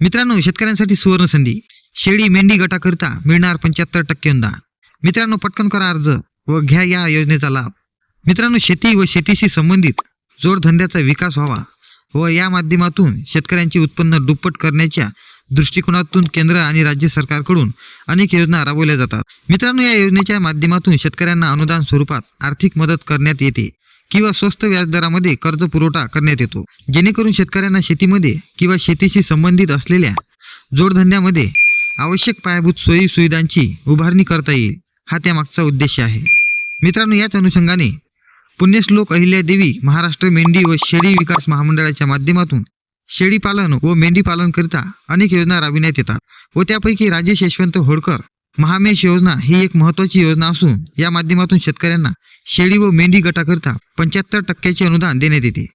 मित्रांनो, शेतकऱ्यांसाठी सुवर्ण संधी. शेळी मेंढी गटाकरिता मिळणार 75% अनुदान. मित्रांनो, पटकन करा अर्ज व घ्या या योजनेचा लाभ. मित्रांनो, शेती व शेतीशी संबंधित जोडधंद्याचा विकास व्हावा व या माध्यमातून शेतकऱ्यांचे उत्पन्न दुप्पट करण्याच्या दृष्टिकोनातून केंद्र आणि राज्य सरकारकडून अनेक योजना राबवल्या जातात. मित्रांनो, या योजनेच्या माध्यमातून शेतकऱ्यांना अनुदान स्वरूपात आर्थिक मदत करण्यात येते किंवा स्वस्त व्याजदरामध्ये कर्ज पुरवठा करण्यात येतो, जेणेकरून शेतकऱ्यांना शेतीमध्ये किंवा शेतीशी संबंधित असलेल्या जोडधंद्यामध्ये आवश्यक पायाभूत सोयी सुविधांची उभारणी करता येईल. हा त्यामागचा उद्देश आहे. मित्रांनो, याच अनुषंगाने पुण्यश्लोक अहिल्यादेवी महाराष्ट्र मेंढी व शेळी विकास महामंडळाच्या माध्यमातून शेळी पालन व मेंढी पालन करिता अनेक योजना राबविण्यात येतात व त्यापैकी राजेश यशवंत होळकर महामेश योजना ही एक महत्त्वाची योजना असून या माध्यमातून शेतकऱ्यांना शेळी व मेंढी गटाकरिता 75% अनुदान देण्यात येते.